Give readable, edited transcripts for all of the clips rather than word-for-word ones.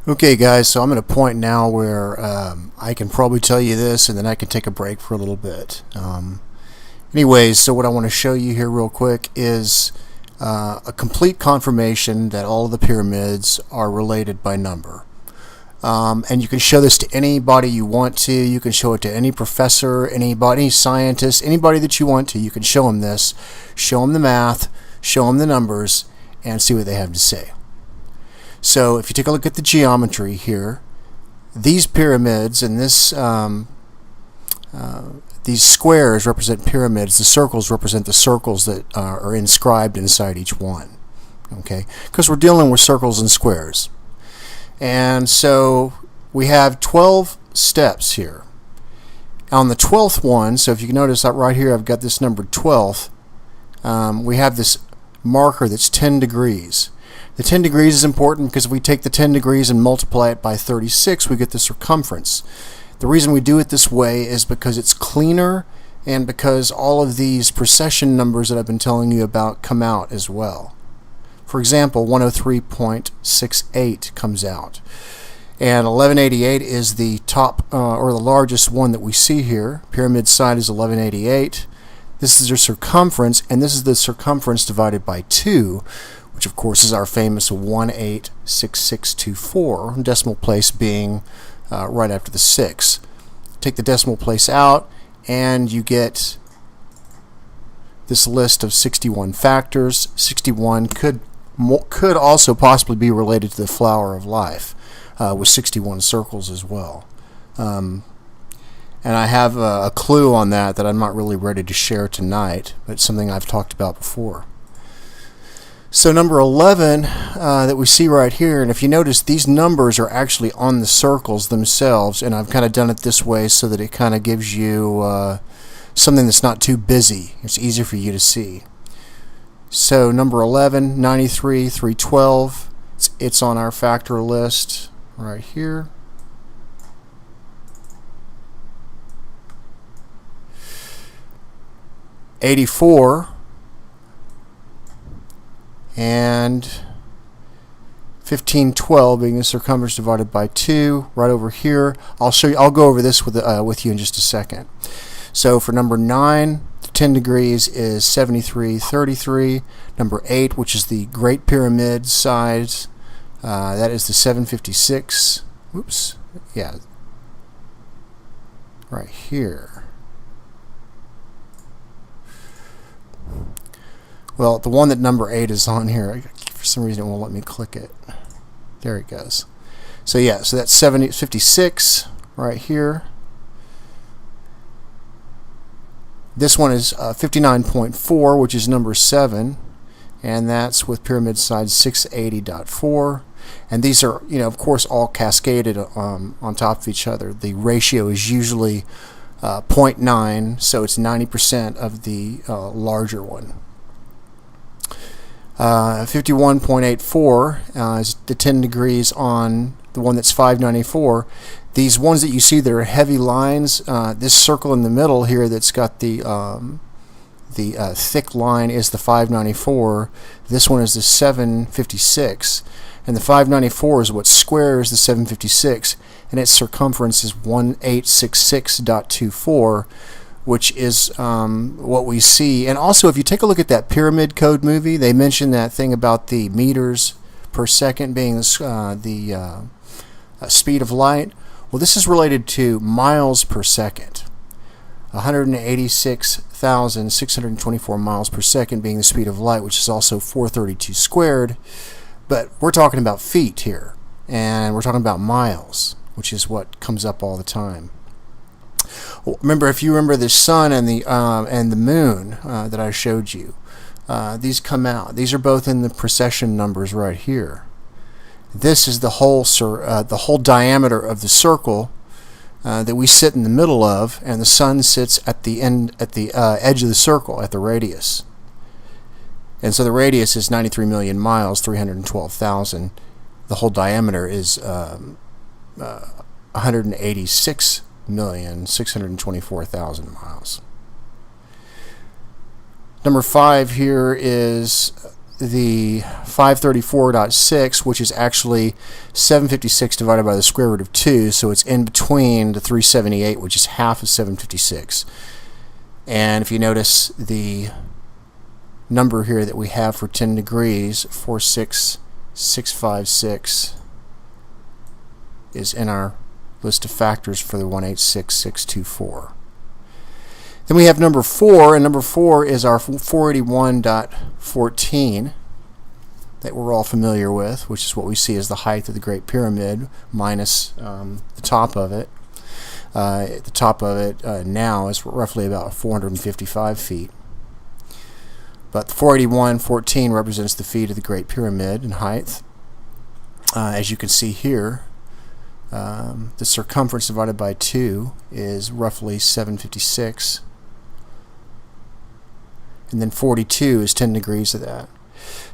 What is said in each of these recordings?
Okay guys, so I'm at a point now where I can probably tell you this and then I can take a break for a little bit. Anyways, so what I want to show you here real quick is a complete confirmation that all of the pyramids are related by number. And you can show this to anybody you want to. You can show it to any professor, anybody, any scientist, anybody that you want to. You can show them this, show them the math, show them the numbers, and see what they have to say. So if you take a look at the geometry here, these pyramids and these squares represent pyramids. The circles represent the circles that are inscribed inside each one. Okay, because we're dealing with circles and squares. And so we have 12 steps here. On the 12th one, so if you can notice that right here, I've got this number 12th. We have this marker that's 10 degrees. The 10 degrees is important because if we take the 10 degrees and multiply it by 36, we get the circumference. The reason we do it this way is because it's cleaner and because all of these precession numbers that I've been telling you about come out as well. For example, 103.68 comes out. And 1188 is the top or the largest one that we see here. Pyramid side is 1188. This is their circumference, and this is the circumference divided by 2, which of course is our famous 186624, decimal place being right after the 6. Take the decimal place out and you get this list of 61 factors. 61 could also possibly be related to the flower of life with 61 circles as well. And I have a clue on that I'm not really ready to share tonight, but it's something I've talked about before. So number 11 that we see right here, and if you notice, these numbers are actually on the circles themselves, and I've kind of done it this way so that it kind of gives you something that's not too busy. It's easier for you to see. So number 11, 93, 312, it's on our factor list right here. '84 and 1512 being the circumference divided by 2 right over here. I'll go over this with you in just a second. So for number 9, the 10 degrees is 73.33. Number 8, which is the Great Pyramid size, that is the 756. Oops, yeah, right here. Well, the one that number 8 is on here, for some reason it won't let me click it. There it goes. So yeah, so that's 56 right here. This one is 59.4, which is number 7, and that's with pyramid size 680.4. And these are, of course, all cascaded on top of each other. The ratio is usually 0.9, so it's 90% of the larger one. 51.84 is the 10 degrees on the one that's 594. These ones that you see that are heavy lines, this circle in the middle here that's got the thick line is the 594. This one is the 756, and the 594 is what squares the 756, and its circumference is 1866.24. which is what we see. And also, if you take a look at that Pyramid Code movie, they mention that thing about the meters per second being the speed of light. Well, this is related to miles per second. 186,624 miles per second being the speed of light, which is also 432 squared. But we're talking about feet here, and we're talking about miles, which is what comes up all the time. Remember, if you remember the sun and the moon that I showed you, these come out. These are both in the precession numbers right here. This is the whole diameter of the circle that we sit in the middle of, and the sun sits at the edge of the circle, at the radius. And so the radius is 93 million miles, 312,000. The whole diameter is 186,624,000 miles. Number 5 here is the 534.6, which is actually 756 divided by the square root of 2, so it's in between the 378, which is half of 756. And if you notice the number here that we have for 10 degrees, 46656, is in our list of factors for the 186624. Then we have number 4, and number 4 is our 481.14 that we're all familiar with, which is what we see as the height of the Great Pyramid minus the top of it. The top of it now is roughly about 455 feet. But 481.14 represents the feet of the Great Pyramid in height. As you can see here, the circumference divided by 2 is roughly 756. And then 42 is 10 degrees of that.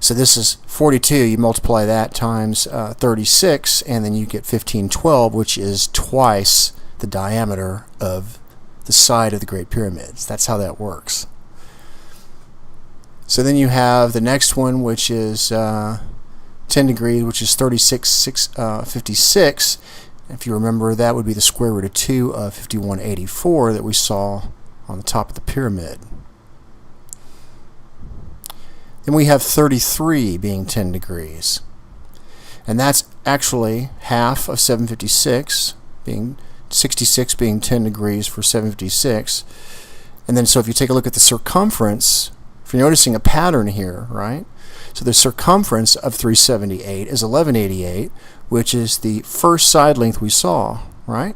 So this is 42, you multiply that times 36, and then you get 1512, which is twice the diameter of the side of the Great Pyramids. That's how that works. So then you have the next one, which is 10 degrees, which is 3656. If you remember, that would be the square root of 2 of 5184 that we saw on the top of the pyramid. Then we have 33 being 10 degrees. And that's actually half of 756, being 66 being 10 degrees for 756. And then so if you take a look at the circumference, if you're noticing a pattern here, right? So the circumference of 378 is 1188, which is the first side length we saw, right?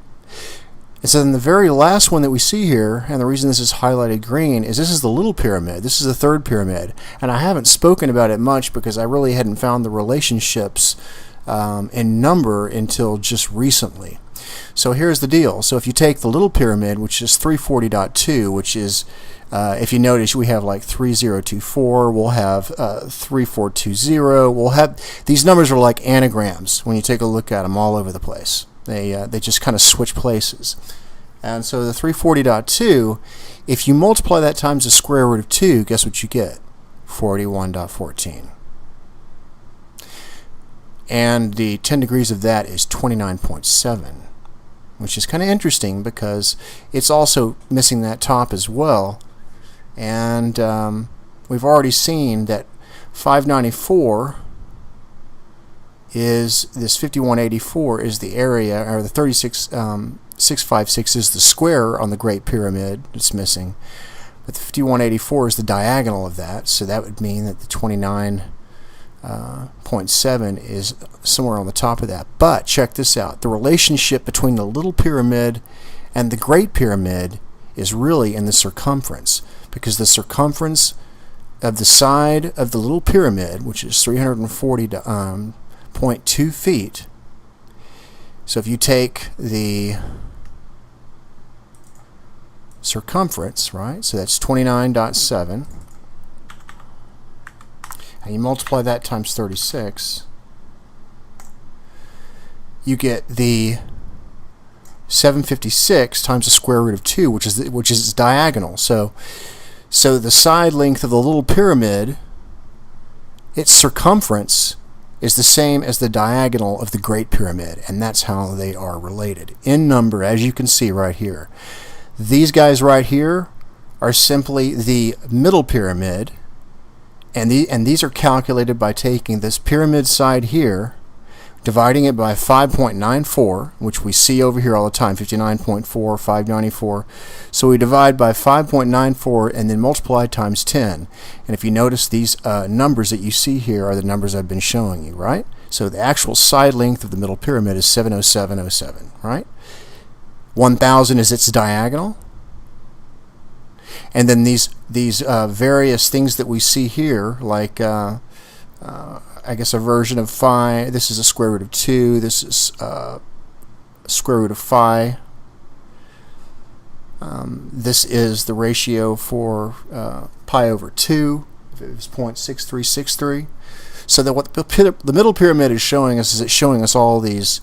And so then the very last one that we see here, and the reason this is highlighted green, is this is the little pyramid. This is the third pyramid. And I haven't spoken about it much because I really hadn't found the relationships in number until just recently. So here's the deal. So if you take the little pyramid, which is 340.2, which is, if you notice, we have like 3024, we'll have 3420, we'll have, these numbers are like anagrams when you take a look at them all over the place. They just kind of switch places. And so the 340.2, if you multiply that times the square root of 2, guess what you get? 481.14. And the 10 degrees of that is 29.7, which is kind of interesting because it's also missing that top as well. And we've already seen that 594 is this 5184 is the area, or the 36,656 is the square on the Great Pyramid. It's missing, but the 5184 is the diagonal of that. So that would mean that the 29.7 is somewhere on the top of that. But check this out: the relationship between the Little Pyramid and the Great Pyramid is really in the circumference, because the circumference of the side of the Little Pyramid, which is 340.2 feet. So if you take the circumference, right, so that's 29.7, and you multiply that times 36, you get the 756 times the square root of 2, which is its diagonal. So the side length of the Little Pyramid, its circumference, is the same as the diagonal of the Great Pyramid, and that's how they are related in number, as you can see right here. These guys right here are simply the middle pyramid, and these are calculated by taking this pyramid side here, dividing it by 5.94, which we see over here all the time, 59.4, 594. So we divide by 5.94 and then multiply times 10. And if you notice, these numbers that you see here are the numbers I've been showing you, right? So the actual side length of the middle pyramid is 70707, right? 1000 is its diagonal. And then these various things that we see here, like I guess a version of phi. This is a square root of 2. This is square root of phi. This is the ratio for pi over 2. If it was 0.6363. So that what the middle pyramid is showing us is it's showing us all these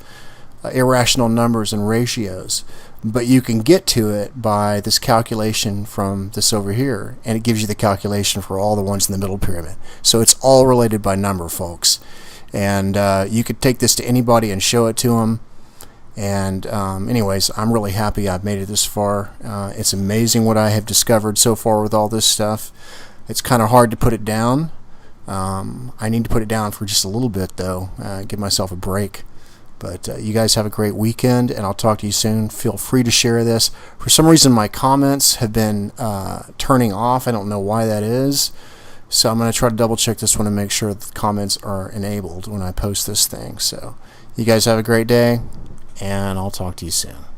irrational numbers and ratios. but you can get to it by this calculation from this over here, and it gives you the calculation for all the ones in the middle pyramid. So it's all related by number, folks. And you could take this to anybody and show it to them. And anyways, I'm really happy I've made it this far. It's amazing what I have discovered so far with all this stuff. It's kind of hard to put it down. I need to put it down for just a little bit, though, give myself a break. But you guys have a great weekend, and I'll talk to you soon. Feel free to share this. For some reason, my comments have been turning off. I don't know why that is. So I'm going to try to double check this one and make sure the comments are enabled when I post this thing. So you guys have a great day, and I'll talk to you soon.